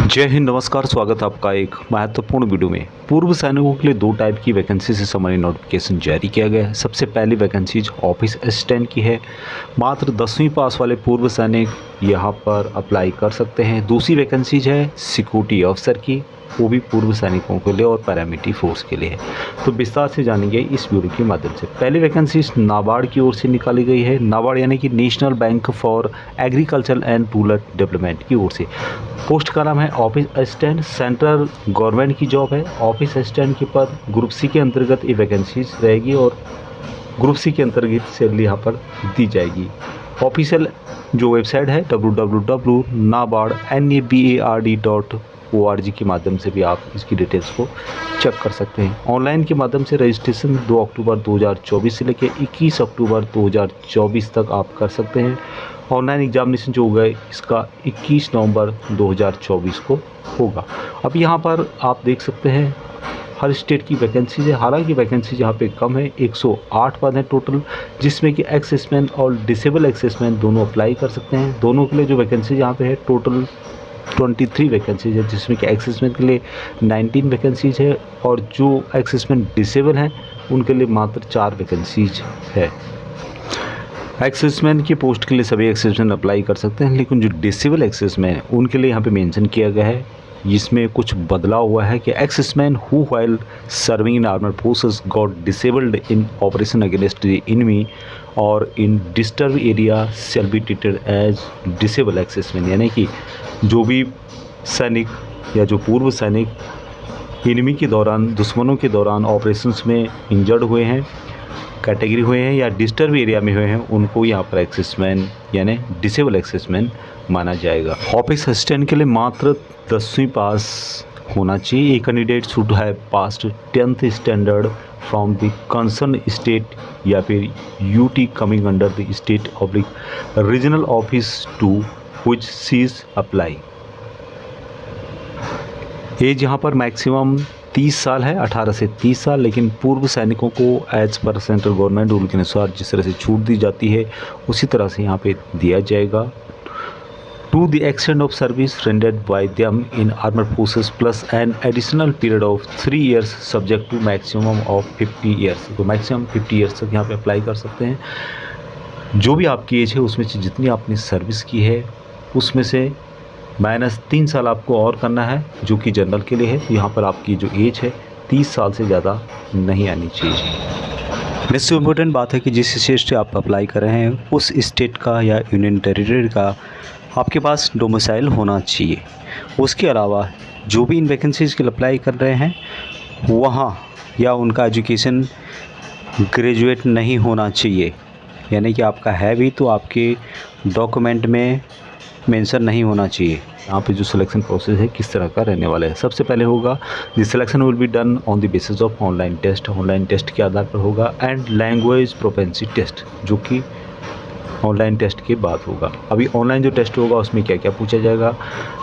जय हिंद, नमस्कार। स्वागत है आपका एक महत्वपूर्ण वीडियो में। पूर्व सैनिकों के लिए दो टाइप की वैकेंसी से संबंधित नोटिफिकेशन जारी किया गया है। सबसे पहली वैकेंसी ऑफिस असिस्टेंट की है। मात्र 10वीं पास वाले पूर्व सैनिक यहां पर अप्लाई कर सकते हैं। दूसरी वैकेंसी है सिक्योरिटी ऑफिसर की, वो भी पूर्व सैनिकों के लिए और पैरामिलिट्री फोर्स के लिए है। तो विस्तार से जानेंगे इस वीडियो के माध्यम से। पहली वैकेंसी नाबार्ड की ओर से निकाली गई है। नाबार्ड यानी कि national bank for agriculture and rural development की ओर से। पोस्ट का नाम है ऑफिस असिस्टेंट। सेंट्रल गवर्नमेंट की जॉब है। ऑफिस असिस्टेंट के पद ग्रुप सी के अंतर्गत ये वैकेंसीज रहेगी और ग्रुप सी के अंतर्गत सैलरी यहाँ पर दी जाएगी। ऑफिशियल जो वेबसाइट है www.nabard.org के माध्यम से भी आप इसकी डिटेल्स को चेक कर सकते हैं। ऑनलाइन के माध्यम से रजिस्ट्रेशन 2 अक्टूबर 2024 से लेकर 21 अक्टूबर 2024 तक आप कर सकते हैं। ऑनलाइन एग्जामिनेशन जो होगा इसका 21 नवंबर 2024 को होगा। अब यहाँ पर आप देख सकते हैं हर स्टेट की वैकेंसीज है। हालांकि वैकेंसी यहाँ पे कम है, 108 पद हैं टोटल, जिसमें कि एक्सेसमैन और डिसेबल एक्सेसमैन दोनों अप्लाई कर सकते हैं। दोनों के लिए जो वैकेंसी यहाँ पे है टोटल 23 वैकेंसीज है, जिसमें कि एक्सेसमैन के लिए 19 वैकेंसीज है और जो एक्सेसमैन डिसेबल हैं उनके लिए मात्र 4 वैकेंसीज है। एक्सेसमैन की पोस्ट के लिए सभी एक्सेसमैन अप्लाई कर सकते हैं, लेकिन जो डिसेबल एक्सेसमैन उनके लिए यहाँ पे मेंशन किया गया है, इसमें कुछ बदलाव हुआ है कि exserviceman who while serving in armed forces got disabled in operation against the enemy और in disturb area shall be treated as disable exserviceman. यानी कि जो भी सैनिक या जो पूर्व सैनिक एनिमी के दौरान, दुश्मनों के दौरान ऑपरेशंस में इंजर्ड हुए हैं, कैटेगरी हुए हैं या डिस्टर्ब एरिया में हुए हैं, उनको यहाँ पर एक्सेसमैन यानी डिसेबल एक्सेसमैन माना जाएगा। ऑफिस असिस्टेंट के लिए मात्र 10वीं पास होना चाहिए। A candidate should have passed 10th standard from the concern state या फिर UT coming under the state oblique regional office to which she is apply. As यहाँ पर मैक्सिमम 30 साल है, 18 से 30 साल, लेकिन पूर्व सैनिकों को as per central government rule के अनुसार जिस तरह से छूट दी जाती है उसी तरह से यहाँ पे दिया जाएगा। To the extend of service rendered by them in armed forces plus an additional period of 3 years subject to maximum of 50 years. तो मैक्सिमम 50 ईयर्स तक यहाँ पे अप्लाई कर सकते हैं। जो भी आपकी एज है उसमें से जितनी आपने सर्विस की है उसमें से -3 साल आपको और करना है, जो कि जनरल के लिए है। तो यहाँ पर आपकी जो एज है 30 साल से ज़्यादा नहीं आनी चाहिए। नेक्स्ट इम्पोर्टेंट बात है कि जिस स्टेट से आप अप्लाई कर रहे हैं उस स्टेट का या यूनियन टेरिटरी का आपके पास डोमिसाइल होना चाहिए। उसके अलावा जो भी इन वैकेंसीज़ के लिए अप्लाई कर रहे हैं वहाँ या उनका एजुकेशन ग्रेजुएट नहीं होना चाहिए। यानी कि आपका है भी तो आपके डॉक्यूमेंट में मेंशन नहीं होना चाहिए। यहाँ पे जो सिलेक्शन प्रोसेस है किस तरह का रहने वाला है। सबसे पहले होगा the selection will be done on the basis of online test. Online test के आधार पर होगा एंड लैंग्वेज प्रोपेंसी टेस्ट, जो कि ऑनलाइन टेस्ट के बाद होगा। अभी ऑनलाइन जो टेस्ट होगा उसमें क्या क्या पूछा जाएगा।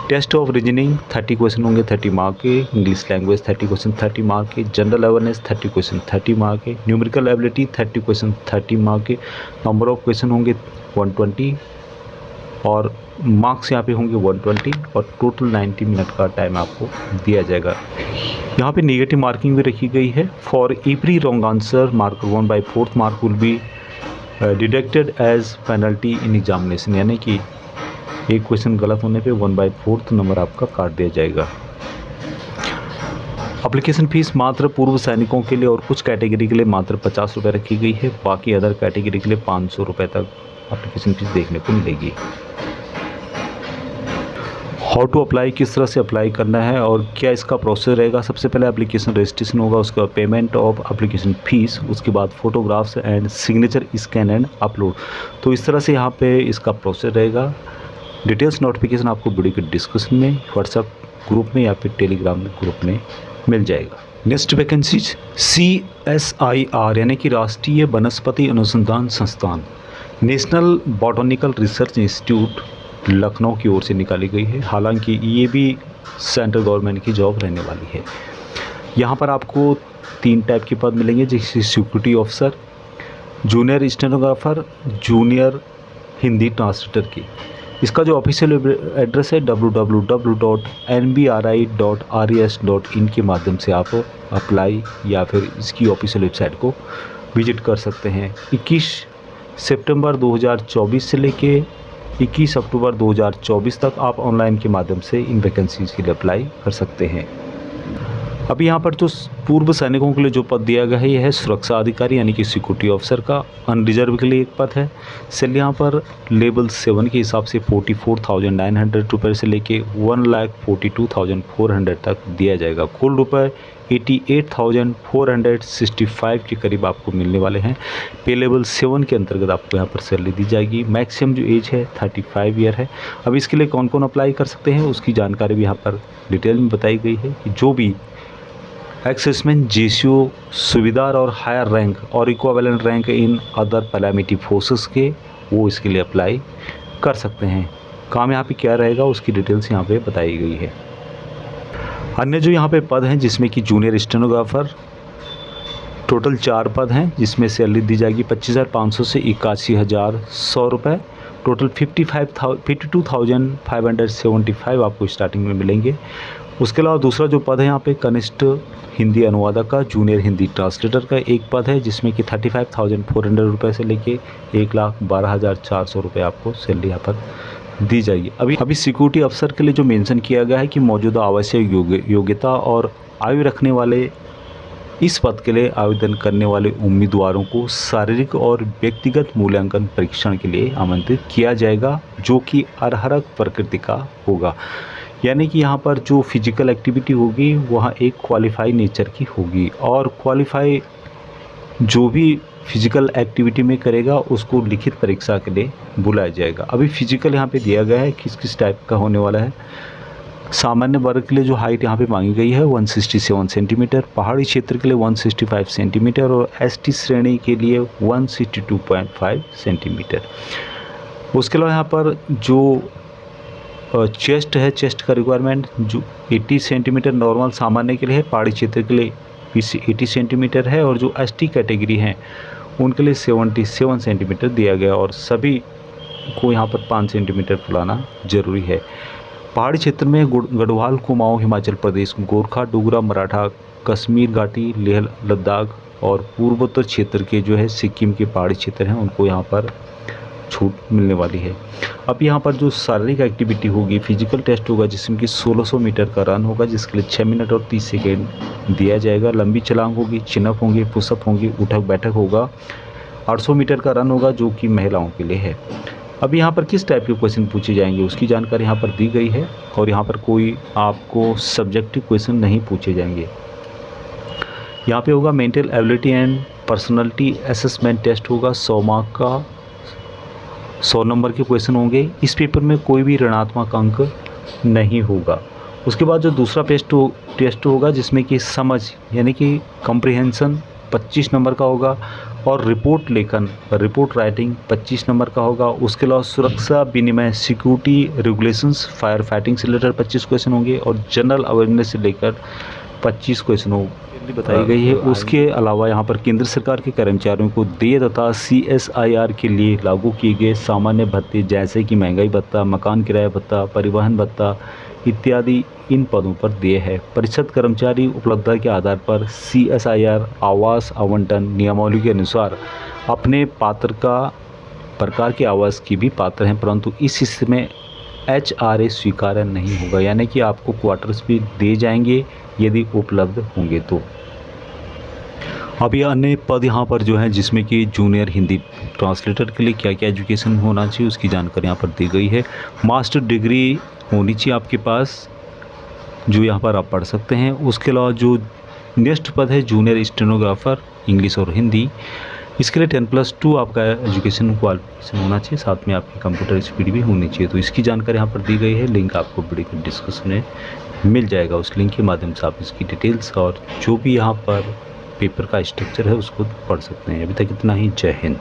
टेस्ट ऑफ रीजनिंग 30 क्वेश्चन होंगे, 30 मार्क के। इंग्लिश लैंग्वेज 30 क्वेश्चन 30 मार्क के। जनरल अवेयरनेस 30 क्वेश्चन 30 मार्क के। न्यूमेरिकल एबिलिटी 30 क्वेश्चन 30 मार्क के। नंबर ऑफ क्वेश्चन होंगे 120 और मार्क्स यहाँ पे होंगे 120 और टोटल 90 मिनट का टाइम आपको दिया जाएगा। यहाँ पे नेगेटिव मार्किंग भी रखी गई है। For every wrong answer marker 1/4 mark will be deducted as penalty in examination. यानी कि एक क्वेश्चन गलत होने पे 1/4 नंबर आपका काट दिया जाएगा। एप्लीकेशन फ़ीस मात्र पूर्व सैनिकों के लिए और कुछ कैटेगरी के लिए मात्र 50 रुपये रखी गई है। बाकी अदर कैटेगरी के लिए 500 रुपये तक एप्लीकेशन फ़ीस देखने को मिलेगी। हाउ टू अप्लाई, किस तरह से अप्लाई करना है और क्या इसका प्रोसेस रहेगा। सबसे पहले एप्लीकेशन रजिस्ट्रेशन होगा, उसके बाद पेमेंट ऑफ एप्लीकेशन फ़ीस, उसके बाद photographs and signature scan and upload. तो इस तरह से यहाँ पे इसका प्रोसेस रहेगा। डिटेल्स नोटिफिकेशन आपको वीडियो के डिस्क्रिप्शन में, व्हाट्सएप ग्रुप में या फिर टेलीग्राम ग्रुप में मिल जाएगा। नेक्स्ट वैकेंसीज CSIR यानी कि राष्ट्रीय वनस्पति अनुसंधान संस्थान, national botanical research institute Lucknow की ओर से निकाली गई है। हालांकि ये भी सेंट्रल गवर्नमेंट की जॉब रहने वाली है। यहाँ पर आपको 3 टाइप के पद मिलेंगे, जैसे security officer, junior stenographer, junior Hindi translator की। इसका जो ऑफिशियल एड्रेस है www.nbri.res.in के माध्यम से आप अप्लाई या फिर इसकी ऑफिशियल वेबसाइट को विजिट कर सकते हैं। 21 सितंबर 2024 से लेके 21 अक्टूबर 2024 तक आप ऑनलाइन के माध्यम से इन वैकेंसीज़ के लिए अप्लाई कर सकते हैं। अभी यहाँ पर जो पूर्व सैनिकों के लिए जो पद दिया गया है यह है सुरक्षा अधिकारी यानी कि सिक्योरिटी ऑफिसर का अनरिजर्व के लिए एक पद है। सैलरी यहाँ पर लेवल 7 के हिसाब से 44,900 रुपये से लेके 1,42,400 तक दिया जाएगा। कुल रुपये 88,465 के करीब आपको मिलने वाले हैं। पे लेवल 7 के अंतर्गत आपको यहाँ पर सैलरी दी जाएगी। मैक्सिमम जो एज है 35 ईयर है। अब इसके लिए कौन कौन अप्लाई कर सकते हैं उसकी जानकारी भी यहाँ पर डिटेल में बताई गई है कि जो भी एक्सेसमेंट जीसीओ सुबेदार और हायर रैंक और equivalent rank in other paramilitary forces के वो इसके लिए अप्लाई कर सकते हैं। काम यहाँ पे क्या रहेगा उसकी डिटेल्स यहाँ पे बताई गई है। अन्य जो यहाँ पे पद हैं जिसमें कि जूनियर स्टेनोग्राफर टोटल 4 पद हैं जिसमें सैलरी दी जाएगी 25,500 से 81,100 रुपये। टोटल 52,575 आपको स्टार्टिंग में मिलेंगे। उसके अलावा दूसरा जो पद है यहाँ पे कनिष्ठ हिंदी अनुवादक का जूनियर हिंदी ट्रांसलेटर का एक पद है जिसमें कि 35,400 रुपये से लेके 1,12,400 रुपये आपको सैलरी यहाँ पर दी जाएगी। अभी सिक्योरिटी अफसर के लिए जो मेंशन किया गया है कि मौजूदा आवश्यक योग्यता और आयु रखने वाले इस पद के लिए आवेदन करने वाले उम्मीदवारों को शारीरिक और व्यक्तिगत मूल्यांकन परीक्षण के लिए आमंत्रित किया जाएगा जो कि अर्हक प्रकृति का होगा। यानी कि यहाँ पर जो फिजिकल एक्टिविटी होगी वहाँ एक क्वालिफाई नेचर की होगी और क्वालिफाई जो भी फिजिकल एक्टिविटी में करेगा उसको लिखित परीक्षा के लिए बुलाया जाएगा। अभी फिजिकल यहाँ पे दिया गया है किस किस टाइप का होने वाला है। सामान्य वर्ग के लिए जो हाइट यहाँ पे मांगी गई है 167 सेंटीमीटर, पहाड़ी क्षेत्र के लिए 165 सेंटीमीटर और एसटी श्रेणी के लिए 162.5 सेंटीमीटर। उसके अलावा यहाँ पर जो चेस्ट है, चेस्ट का रिक्वायरमेंट जो 80 सेंटीमीटर नॉर्मल सामान्य के लिए है, पहाड़ी क्षेत्र के लिए 80 सेंटीमीटर है और जो एसटी कैटेगरी हैं उनके लिए 77 सेंटीमीटर दिया गया और सभी को यहाँ पर 5 सेंटीमीटर फुलाना जरूरी है। पहाड़ी क्षेत्र में गढ़वाल, कुमाऊं, हिमाचल प्रदेश, गोरखा, डोगरा, मराठा, कश्मीर घाटी, लेह लद्दाख और पूर्वोत्तर क्षेत्र के जो है सिक्किम के पहाड़ी क्षेत्र हैं उनको यहाँ पर छूट मिलने वाली है। अब यहाँ पर जो शारीरिक एक्टिविटी होगी, फिजिकल टेस्ट होगा जिसमें कि 1600 मीटर का रन होगा जिसके लिए 6 मिनट और 30 सेकेंड दिया जाएगा। लंबी छलांग होगी, चिनअप होंगे, पुशअप होंगे, उठक बैठक होगा। 800 मीटर का रन होगा जो कि महिलाओं के लिए है। अब यहाँ पर किस टाइप के क्वेश्चन पूछे जाएंगे उसकी जानकारी यहाँ पर दी गई है और यहाँ पर कोई आपको सब्जेक्टिव क्वेश्चन नहीं पूछे जाएंगे। यहाँ पे होगा mental ability and personality assessment test होगा। 100 मार्क का 100 नंबर के क्वेश्चन होंगे। इस पेपर में कोई भी ऋणात्मक अंक नहीं होगा। उसके बाद जो दूसरा टेस्ट होगा जिसमें कि समझ यानी कि कम्प्रिहेंशन 25 नंबर का होगा और रिपोर्ट लेखन रिपोर्ट राइटिंग 25 नंबर का होगा। उसके अलावा सुरक्षा विनिमय सिक्योरिटी रेगुलेशंस फायर फाइटिंग से रिलेटेड 25 क्वेश्चन होंगे और जनरल अवेयरनेस से लेकर 25 क्वेश्चन बताई गई है। उसके अलावा यहाँ पर केंद्र सरकार के कर्मचारियों को देय तथा CSIR के लिए लागू किए गए सामान्य भत्ते जैसे कि महंगाई भत्ता, मकान किराया भत्ता, परिवहन भत्ता इत्यादि इन पदों पर देय है। परिषद कर्मचारी उपलब्धता के आधार पर CSIR आवास आवंटन नियमावली के अनुसार अपने पात्र का प्रकार के आवास की भी पात्र हैं, परंतु इस हिस्से में HRA स्वीकार्य नहीं होगा, यानी कि आपको क्वार्टर्स भी दिए जाएंगे यदि उपलब्ध होंगे तो। अब ये अन्य पद यहाँ पर जो है जिसमें कि जूनियर हिंदी ट्रांसलेटर के लिए क्या क्या एजुकेशन होना चाहिए उसकी जानकारी यहाँ पर दी गई है। मास्टर डिग्री होनी चाहिए आपके पास जो यहाँ पर आप पढ़ सकते हैं। उसके अलावा जो नेक्स्ट पद है जूनियर स्टेनोग्राफर इंग्लिश और हिंदी, इसके लिए 10+2 आपका एजुकेशन क्वालिफिकेशन होना चाहिए, साथ में आपकी कंप्यूटर स्पीड भी होनी चाहिए। तो इसकी जानकारी यहाँ पर दी गई है। लिंक आपको वीडियो के डिस्क्रिप्शन में मिल जाएगा। उस लिंक के माध्यम से आप इसकी डिटेल्स और जो भी यहाँ पर पेपर का स्ट्रक्चर है उसको पढ़ सकते हैं। अभी तक इतना ही। जय हिंद।